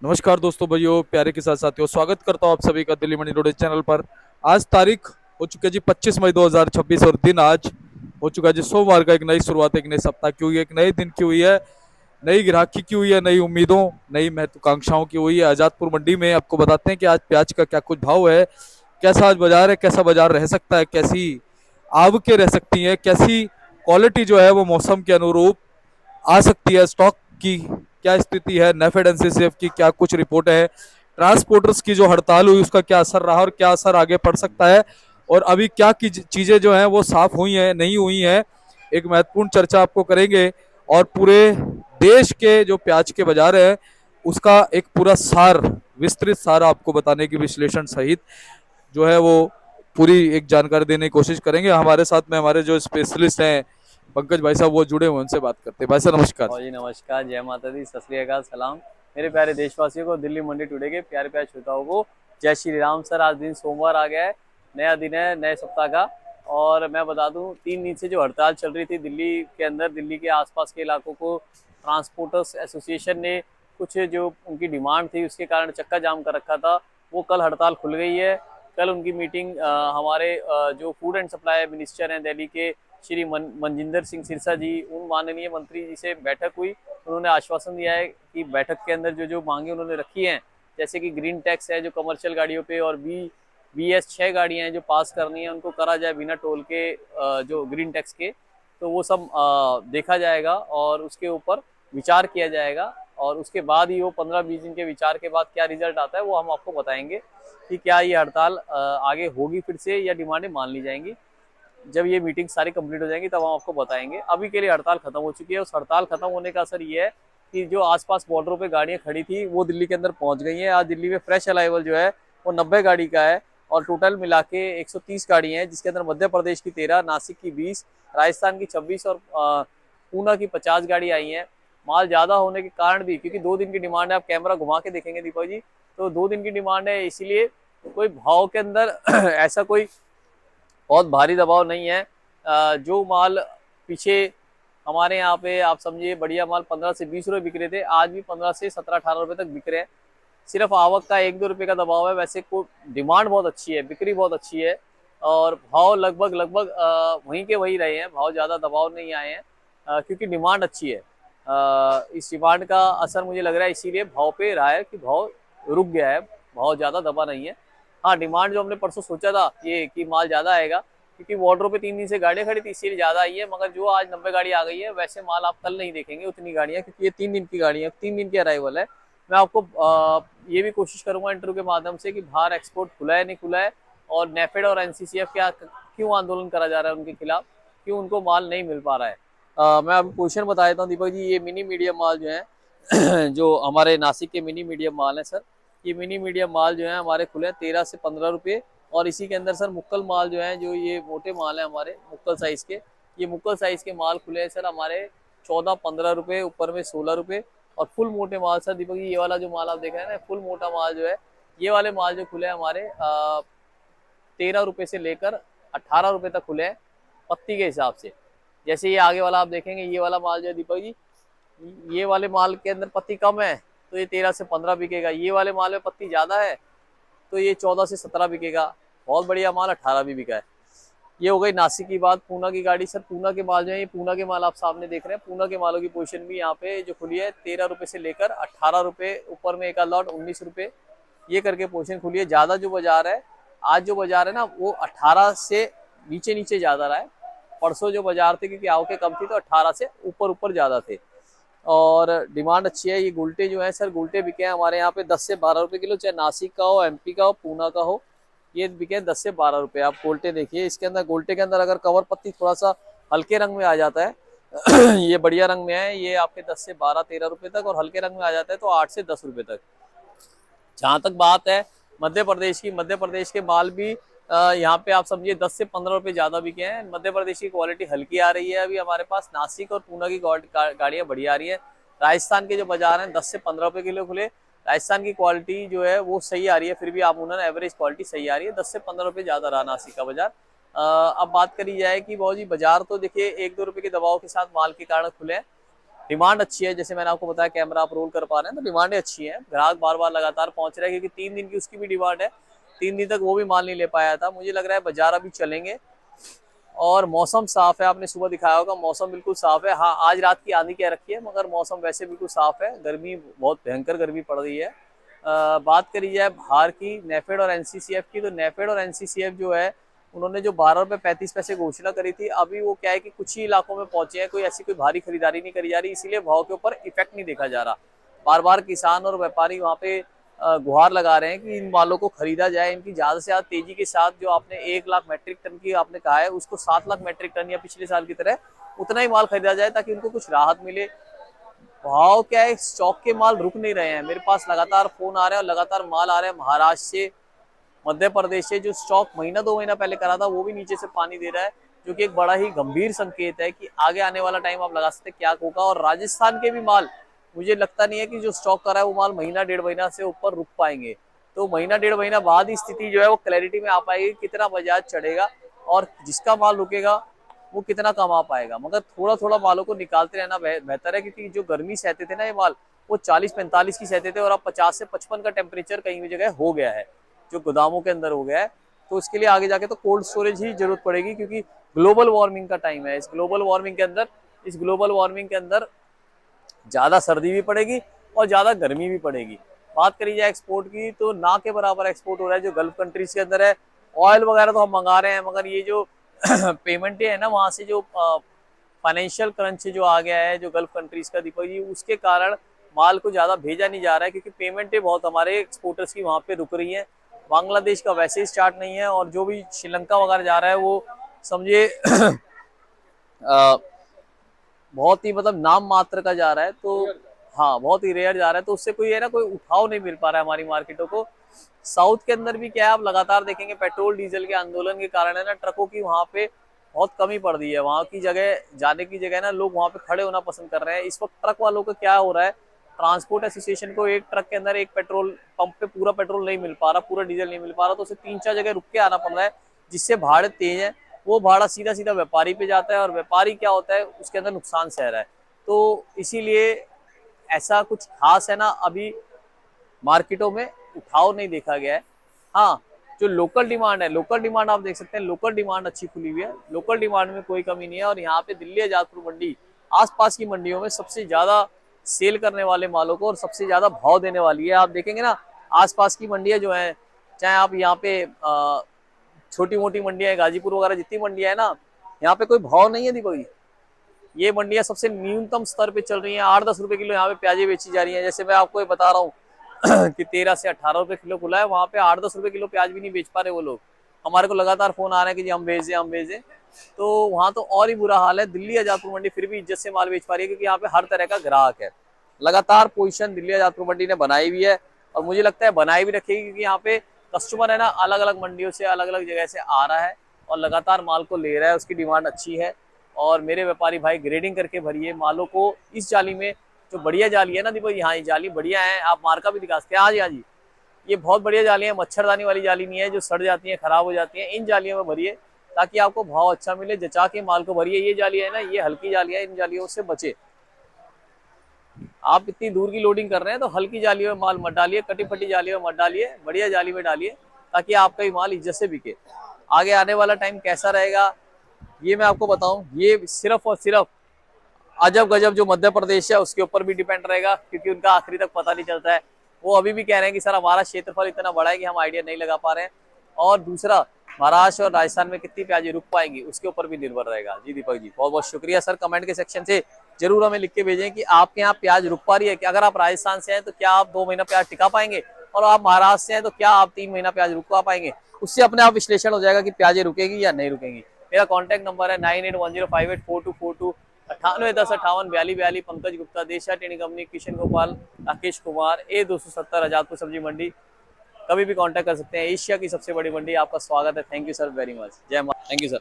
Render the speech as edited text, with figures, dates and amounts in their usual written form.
नमस्कार दोस्तों, भाइयों, प्यारे के साथ साथियों, स्वागत करता हूं आप सभी का दिल्ली मंडी रोड चैनल पर। आज तारीख हो चुकी है जी 25 मई 2026 और दिन आज हो चुका है जी सोमवार का। एक नई शुरुआत, एक नए सप्ताह की हुई है, एक नए दिन की हुई है, नई ग्राहकी की हुई है, नई उम्मीदों, नई महत्वाकांक्षाओं की हुई है। आजादपुर मंडी में आपको बताते हैं कि आज प्याज का क्या कुछ भाव है, कैसा आज बाजार है, कैसा बाजार रह सकता है, कैसी आवकें रह सकती हैं, कैसी क्वालिटी जो है वो मौसम के अनुरूप आ सकती है, स्टॉक की क्या स्थिति है, नेफेड एनसीसीएफ की क्या कुछ रिपोर्ट है, ट्रांसपोर्टर्स की जो हड़ताल हुई उसका क्या असर रहा और क्या असर आगे पड़ सकता है, और अभी क्या की चीजें जो हैं वो साफ हुई हैं, नहीं हुई हैं, एक महत्वपूर्ण चर्चा आपको करेंगे। और पूरे देश के जो प्याज के बाजार है उसका एक पूरा सार, विस्तृत सार आपको बताने की विश्लेषण सहित जो है वो पूरी एक जानकारी देने की कोशिश करेंगे। हमारे साथ में हमारे जो स्पेशलिस्ट हैं पंकज भाई साहब, वो जुड़े हुए, उनसे बात करते हैं। भाई साहब नमस्कार। और जी नमस्कार, जय माता दी, सत श्री अकाल, सलाम। मेरे प्यारे देशवासियों को, दिल्ली मंडी टुडे के प्यारे प्यारे श्रोताओं को जय श्री राम। सर, आज दिन सोमवार आ गया है, नया दिन है नए सप्ताह का। और मैं बता दूं, 3 दिन से जो हड़ताल चल रही थी दिल्ली के अंदर, दिल्ली के आसपास के इलाकों को ट्रांसपोर्टर्स एसोसिएशन ने कुछ जो उनकी डिमांड थी उसके कारण चक्का जाम कर रखा था, वो कल हड़ताल खुल गई है। कल उनकी मीटिंग हमारे जो फूड एंड सप्लाई मिनिस्टर हैं दिल्ली के, श्री मनजिंदर सिंह सिरसा जी, उन माननीय मंत्री जी से बैठक हुई। उन्होंने आश्वासन दिया है कि बैठक के अंदर जो जो मांगे उन्होंने रखी हैं, जैसे कि ग्रीन टैक्स है जो कमर्शियल गाड़ियों पे, और BS 6 गाड़ियां हैं जो पास करनी है उनको करा जाए बिना टोल के, जो ग्रीन टैक्स के, तो वो सब देखा जाएगा और उसके ऊपर विचार किया जाएगा। और उसके बाद ही वो 15-20 दिन के विचार के बाद क्या रिजल्ट आता है वो हम आपको बताएंगे कि क्या ये हड़ताल आगे होगी फिर से या डिमांडें मान ली जाएंगी। जब ये मीटिंग सारी कंप्लीट हो जाएंगी तब हम आपको बताएंगे। अभी के लिए हड़ताल खत्म हो चुकी है। उस हड़ताल खत्म होने का असर ये है कि जो आसपास बॉर्डरों पे गाड़ियां खड़ी थी वो दिल्ली के अंदर पहुंच गई हैं। आज दिल्ली में फ्रेश अराइवल जो है वो 90 गाड़ी का है, और टोटल मिला के 130 गाड़ियां हैं, जिसके अंदर मध्य प्रदेश की 13, नासिक की 20, राजस्थान की 26 और पूना की 50 गाड़ी आई हैं। माल ज्यादा होने के कारण भी, क्योंकि 2 दिन की डिमांड है, आप कैमरा घुमा के देखेंगे दीपक जी, तो 2 दिन की डिमांड है, इसीलिए कोई भाव के अंदर ऐसा कोई बहुत भारी दबाव नहीं है। जो माल पीछे हमारे यहाँ पे आप समझिए बढ़िया माल 15 से 20 रुपए बिक रहे थे, आज भी 15 से 17-18 रुपए तक बिक रहे हैं। सिर्फ आवक का 1-2 रुपए का दबाव है, वैसे को डिमांड बहुत अच्छी है, बिक्री बहुत अच्छी है, और भाव लगभग लगभग वहीं के वही रहे हैं, भाव ज्यादा दबाव नहीं आए हैं, क्योंकि डिमांड अच्छी है। इस डिमांड का असर मुझे लग रहा है इसीलिए भाव पे रहा है कि भाव रुक गया है, भाव ज्यादा दबा नहीं है। हाँ, डिमांड जो हमने परसों सोचा था ये कि माल ज्यादा आएगा, क्योंकि वार्डरों पे 3 दिन से गाड़ियां खड़ी थी इसीलिए ज्यादा आई है, मगर जो आज 90 गाड़ी आ गई है वैसे माल आप कल नहीं देखेंगे उतनी गाड़ियां, क्योंकि ये 3 दिन की गाड़ियां, 3 दिन की अराइवल है। मैं आपको ये भी कोशिश करूंगा इंटरव्यू के माध्यम से कि बाहर एक्सपोर्ट खुला है नहीं खुला है, और नेफेड और एनसीसीएफ क्या क्यों आंदोलन करा जा रहा है उनके खिलाफ, क्यों उनको माल नहीं मिल पा रहा है। मैं अभी पोजीशन बता देता हूँ दीपक जी। ये मिनी मीडियम माल जो है जो हमारे नासिक के मिनी मीडियम माल है सर, ये मिनी मीडियम माल जो है हमारे खुले हैं 13 से 15 रुपये। और इसी के अंदर सर मुक्कल माल जो है, जो ये मोटे माल है हमारे मुक्कल साइज के, ये मुक्कल साइज के माल खुले हैं सर हमारे 14-15 रुपये, ऊपर में 16 रुपये। और फुल मोटे माल सर दीपक जी, ये वाला जो माल आप देख रहे हैं ना, फुल मोटा माल जो है, ये वाले माल जो खुले हैं हमारे 13 रुपये से लेकर 18 रुपये तक खुले हैं पत्ती के हिसाब से। जैसे ये आगे वाला आप देखेंगे, ये वाला माल जो है दीपक जी, ये वाले माल के अंदर पत्ती कम है तो ये 13 से 15 बिकेगा, ये वाले माल में पत्ती ज्यादा है तो ये 14 से 17 बिकेगा। बहुत बढ़िया माल 18 भी बिका है। ये हो गई नासिक की बात। पूना की गाड़ी सर, पूना के माल जो है, ये पूना के माल आप सामने देख रहे हैं, पूना के मालों की पोजीशन भी यहाँ पे जो खुली है 13 रुपये से लेकर 18 रुपये, ऊपर में एक आध लॉट 19 रुपये, ये करके पोजीशन खुली है। ज्यादा जो बाजार है आज, जो बाजार है ना, वो 18 से नीचे नीचे ज्यादा रहा है। परसों जो बाजार थे क्योंकि आवकें कम थी तो 18 से ऊपर ऊपर ज्यादा थे, और डिमांड अच्छी है। ये गुलटे जो है सर, गुलटे बिके हैं हमारे यहाँ पे 10 से 12 रुपए किलो, चाहे नासिक का हो, MP का हो, पूना का हो, ये बिके 10 से 12 रुपए। आप गोल्टे देखिए, इसके अंदर गोल्टे के अंदर अगर कवर पत्ती थोड़ा सा हल्के रंग में आ जाता है ये बढ़िया रंग में है, ये आपके 10 से 12-13 रुपए तक, और हल्के रंग में आ जाता है तो 8 से 10 रुपए तक। जहां तक बात है मध्य प्रदेश की, मध्य प्रदेश के माल भी यहाँ पे आप समझिए 10 से 15 रुपए ज्यादा बिके हैं। मध्य प्रदेश की क्वालिटी हल्की आ रही है अभी हमारे पास। नासिक और पूना की गाड़ियां बढ़िया आ रही है। राजस्थान के जो बाजार हैं 10 से 15 रुपए किलो खुले। राजस्थान की क्वालिटी जो है वो सही आ रही है, फिर भी आप उन्होंने एवरेज क्वालिटी सही आ रही है। 10 से 15 रुपए ज्यादा रहा नासिक का बाजार। अब बात करी जाए कि बहुत जी बाजार तो देखिए 1-2 रुपए के दबाव के साथ माल के कारण खुले हैं। डिमांड अच्छी है, जैसे मैंने आपको बताया कैमरा आप रोल कर पा रहे हैं, तो डिमांडें अच्छी हैं, ग्राहक बार बार लगातार पहुंच रहे हैं, क्योंकि 3 दिन की उसकी भी डिमांड है। 3 दिन तक वो भी माल नहीं ले पाया था। मुझे लग रहा है बाजार अभी चलेंगे। और मौसम साफ है, आपने सुबह दिखाया होगा, मौसम बिल्कुल साफ है। हाँ, आज रात की आंधी कह रखी है, मगर मौसम वैसे बिल्कुल साफ है। गर्मी, बहुत भयंकर गर्मी पड़ रही है। बात करी जाए बाहर की, नेफेड और एनसीसीएफ की, तो नेफेड और एनसीसीएफ जो है, उन्होंने जो 12 रुपये 35 पैसे घोषणा करी थी, अभी वो क्या है कि कुछ ही इलाकों में पहुंचे हैं, कोई ऐसी कोई भारी खरीदारी नहीं करी जा रही, इसीलिए भाव के ऊपर इफेक्ट नहीं देखा जा रहा। बार बार किसान और व्यापारी वहां पे गुहार लगा रहे हैं कि इन मालों को खरीदा जाए, इनकी ज्यादा से ज्यादा तेजी के साथ, जो आपने 1 लाख मेट्रिक टन की आपने कहा है, उसको 7 लाख मेट्रिक टन या पिछले साल की तरह उतना ही माल खरीदा जाए, ताकि उनको कुछ राहत मिले। भाव क्या है, स्टॉक के माल रुक नहीं रहे हैं। मेरे पास लगातार फोन आ रहे हैं और लगातार माल आ रहे हैं महाराष्ट्र से, मध्य प्रदेश से। जो स्टॉक महीना 2 महीना पहले करा था, वो भी नीचे से पानी दे रहा है, जो कि एक बड़ा ही गंभीर संकेत है कि आगे आने वाला टाइम आप लगा सकते हैं क्या होगा। और राजस्थान के भी माल, मुझे लगता नहीं है कि जो स्टॉक करा है वो माल महीना 1.5 महीना से ऊपर रुक पाएंगे। तो महीना 1.5 महीना बाद ही स्थिति जो है वो क्लैरिटी में आ पाएगी, कितना बाजार चढ़ेगा और जिसका माल रुकेगा वो कितना कमा पाएगा। मगर थोड़ा थोड़ा मालों को निकालते रहना बेहतर है, क्योंकि जो गर्मी सहते थे ना ये माल, वो 40-45 की सहते थे, और अब 50 से 55 का टेम्परेचर कहीं भी जगह हो गया है, जो गोदामों के अंदर हो गया है। तो इसके लिए आगे जाके तो कोल्ड स्टोरेज ही जरूरत पड़ेगी, क्योंकि ग्लोबल वार्मिंग का टाइम है। इस ग्लोबल वार्मिंग के अंदर ज्यादा सर्दी भी पड़ेगी और ज्यादा गर्मी भी पड़ेगी। बात करी जाए एक्सपोर्ट की, तो ना के बराबर एक्सपोर्ट हो रहा है जो गल्फ कंट्रीज के अंदर है। ऑयल वगैरह तो हम मंगा रहे हैं, मगर ये जो पेमेंटें है ना वहां से, जो फाइनेंशियल क्रंच जो आ गया है जो गल्फ कंट्रीज का, दीपक जी, उसके कारण माल को ज्यादा भेजा नहीं जा रहा है, क्योंकि पेमेंटें बहुत हमारे एक्सपोर्टर्स की वहां पे रुक रही हैं। बांग्लादेश का वैसे ही स्टार्ट नहीं है, और जो भी श्रीलंका वगैरह जा रहा है वो समझे बहुत ही मतलब नाम मात्र का जा रहा है। तो हाँ, बहुत ही रेयर जा रहा है, तो उससे कोई है ना, कोई उठाव नहीं मिल पा रहा है हमारी मार्केटों को। साउथ के अंदर भी क्या है, आप लगातार देखेंगे पेट्रोल डीजल के आंदोलन के कारण है ना, ट्रकों की वहां पे बहुत कमी पड़ रही है। वहां की जगह, जाने की जगह ना, लोग वहां पे खड़े होना पसंद कर रहे हैं। इस वक्त ट्रक वालों का क्या हो रहा है, ट्रांसपोर्ट एसोसिएशन को एक ट्रक के अंदर एक पेट्रोल पंप पे पूरा पेट्रोल नहीं मिल पा रहा, पूरा डीजल नहीं मिल पा रहा, तो उसे 3-4 जगह रुक के आना पड़ रहा है, जिससे भाड़े तेज है। वो भाड़ा सीधा सीधा व्यापारी पे जाता है, और व्यापारी क्या होता है, उसके अंदर नुकसान सह रहा है। तो इसीलिए ऐसा कुछ खास है ना, अभी मार्केटों में उठाव नहीं देखा गया है। हाँ, जो लोकल डिमांड है, लोकल डिमांड आप देख सकते हैं, लोकल डिमांड अच्छी खुली हुई है, लोकल डिमांड में कोई कमी नहीं है। और यहाँ पे दिल्ली आजादपुर मंडी, आसपास की मंडियों में सबसे ज्यादा सेल करने वाले मालों को और सबसे ज्यादा भाव देने वाली है। आप देखेंगे ना, आसपास की मंडियां जो है, चाहे आप यहाँ पे छोटी मोटी मंडियां, गाजीपुर वगैरह जितनी मंडियां है ना, यहाँ पे कोई भाव नहीं है दीपक जी। ये मंडियां सबसे न्यूनतम स्तर पे चल रही हैं। 8-10 रुपए किलो यहाँ पे प्याजें बेची जा रही हैं। जैसे मैं आपको ये बता रहा हूँ कि 13 से 18 रुपए किलो खुला है, वहां पे 8-10 रुपए किलो प्याज भी नहीं बेच पा रहे वो लोग। हमारे को लगातार फोन आ रहे हैं कि जी हम भेज दें, हम भेज दें। तो वहां तो और ही बुरा हाल है। दिल्ली आजादपुर मंडी फिर भी इज्जत से माल बेच पा रही है, क्योंकि यहाँ पे हर तरह का ग्राहक है। लगातार पोजीशन दिल्ली आजादपुर मंडी ने बनाई हुई है, और मुझे लगता है बनाई भी रखेगी, क्योंकि यहाँ पे कस्टमर है ना, अलग अलग मंडियों से, अलग अलग जगह से आ रहा है और लगातार माल को ले रहा है, उसकी डिमांड अच्छी है। और मेरे व्यापारी भाई ग्रेडिंग करके भरिए मालों को। इस जाली में जो बढ़िया जाली है ना दीपक, यहाँ ये जाली बढ़िया है, आप मार्का भी दिखा सकते हैं। हाँ जी, हाँ जी, ये बहुत बढ़िया जाली है, मच्छरदानी वाली जाली नहीं है जो सड़ जाती है, खराब हो जाती है। इन जालियों में भरिए, ताकि आपको भाव अच्छा मिले। जचा के माल को भरिए। ये जाली है ना, ये हल्की जाली है, इन जालियों से बचे। आप इतनी दूर की लोडिंग कर रहे हैं, तो हल्की जालियों में माल मत डालिए, कटी फटी जालियों में मत डालिए, बढ़िया जाली में डालिए, ताकि आपका ही माल इज्जत से बिके। आगे आने वाला टाइम कैसा रहेगा ये मैं आपको बताऊं, ये सिर्फ और सिर्फ अजब गजब जो मध्य प्रदेश है उसके ऊपर भी डिपेंड रहेगा, क्योंकि उनका आखिरी तक पता नहीं चलता है। वो अभी भी कह रहे हैं कि सर हमारा क्षेत्रफल इतना बड़ा है कि हम आइडिया नहीं लगा पा रहे हैं। और दूसरा, महाराष्ट्र और राजस्थान में कितनी प्याजें रुक पाएंगी उसके ऊपर भी निर्भर रहेगा। जी दीपक जी, बहुत बहुत शुक्रिया सर। कमेंट के सेक्शन से जरूर हमें लिख के भेजें कि आपके यहाँ प्याज रुक पा रही है कि अगर आप राजस्थान से हैं तो क्या आप 2 महीना प्याज टिका पाएंगे, और आप महाराष्ट्र से हैं तो क्या आप 3 महीना प्याज रुकवा पाएंगे। उससे अपने आप विश्लेषण हो जाएगा कि प्याजें रुकेगी या नहीं रुकेंगी। मेरा कॉन्टैक्ट नंबर है 9810584242, 9810584242। पंकज गुप्ता, देशा trading company, Kishan Gopal, Rakesh Kumar, A270, Azadpur सब्जी मंडी। कभी भी कांटेक्ट कर सकते हैं। एशिया की सबसे बड़ी मंडी, आपका स्वागत है। Thank you sir very much. जय मां। Thank you sir.